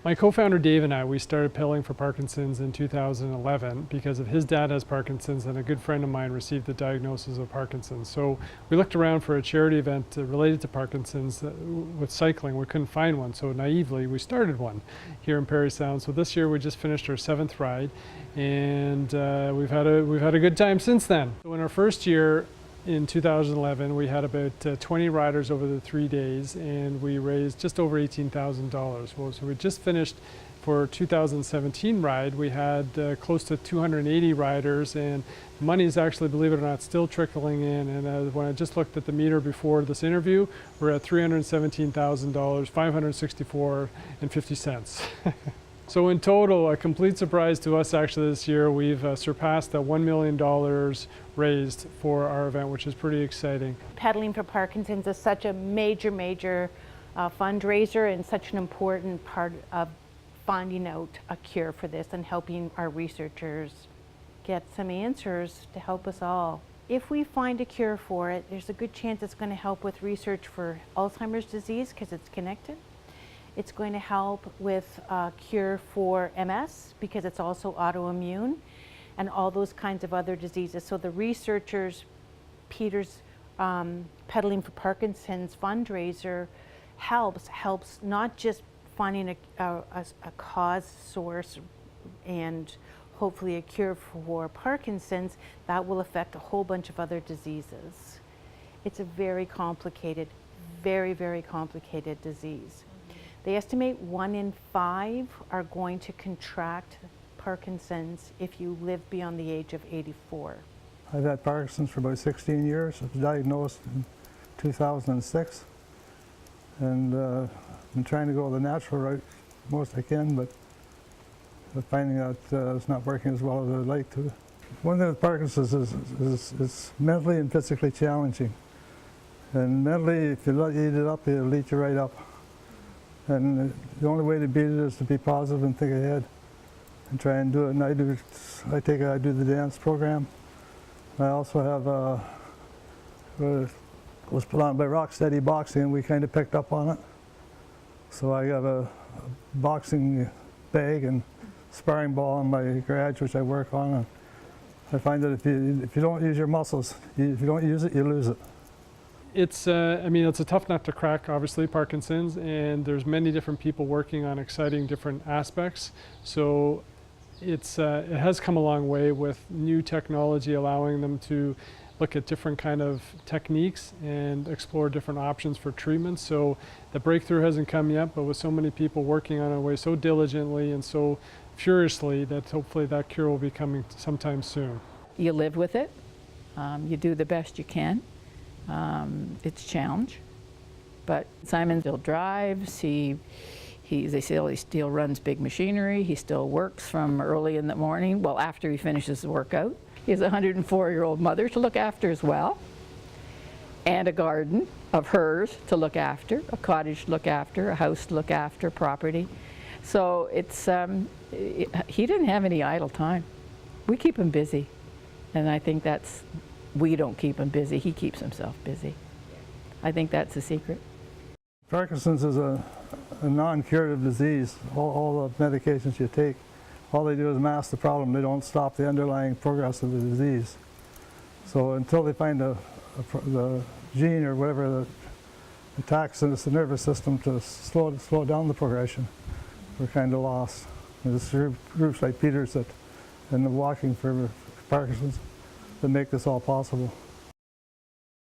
My co-founder Dave and I, we started Pedaling for Parkinson's in 2011 because of his dad has Parkinson's and a good friend of mine received the diagnosis of Parkinson's. So we looked around for a charity event related to Parkinson's with cycling. We couldn't find one, so naively we started one here in Parry Sound. So this year we just finished our 7th ride, and we've had a good time since then. So in our first year, in 2011, we had about 20 riders over the 3 days, and we raised just over $18,000. Well, so we just finished for 2017 ride. We had close to 280 riders, and money is actually, believe it or not, still trickling in. And when I just looked at the meter before this interview, we're at $317,000, $564.50. So in total, a complete surprise to us actually this year, we've surpassed the $1 million raised for our event, which is pretty exciting. Pedaling for Parkinson's is such a major fundraiser and such an important part of finding out a cure for this and helping our researchers get some answers to help us all. If we find a cure for it, there's a good chance it's going to help with research for Alzheimer's disease because it's connected. It's going to help with a cure for MS because it's also autoimmune, and all those kinds of other diseases. So the researchers, Peter's Pedaling for Parkinson's fundraiser helps not just finding a cause source and hopefully a cure for Parkinson's, that will affect a whole bunch of other diseases. It's a very complicated, very complicated disease. They estimate 1 in 5 are going to contract Parkinson's if you live beyond the age of 84. I've had Parkinson's for about 16 years. I was diagnosed in 2006. And I'm trying to go the natural route most I can, but I'm finding out it's not working as well as I'd like to. One thing with Parkinson's is mentally and physically challenging. And mentally, if you let you eat it up, it'll eat you right up. And the only way to beat it is to be positive and think ahead and try and do it. And I do the dance program. I also have was put on by Rocksteady Boxing, and we kind of picked up on it. So I got a boxing bag and sparring ball in my garage, which I work on. And I find that if you don't use your muscles, if you don't use it, you lose it. It's, I mean, it's a tough nut to crack, obviously, Parkinson's, and there's many different people working on exciting different aspects. So it has come a long way with new technology allowing them to look at different kind of techniques and explore different options for treatment. So the breakthrough hasn't come yet, but with so many people working on it so diligently and so furiously, that hopefully that cure will be coming sometime soon. You live with it. You do the best you can. It's a challenge, but Simon still drives. They say he still runs big machinery. He still works from early in the morning, well, after he finishes the workout. He has a 104-year-old mother to look after as well, and a garden of hers to look after, a cottage to look after, a house to look after, property. So it's, he didn't have any idle time. We keep him busy, and I think we don't keep him busy, he keeps himself busy. I think that's the secret. Parkinson's is a non-curative disease. All the medications you take, all they do is mask the problem. They don't stop the underlying progress of the disease. So until they find the gene or whatever that attacks the nervous system to slow down the progression, we're kind of lost. There's groups like Peter's and the Walking for Parkinson's that make this all possible.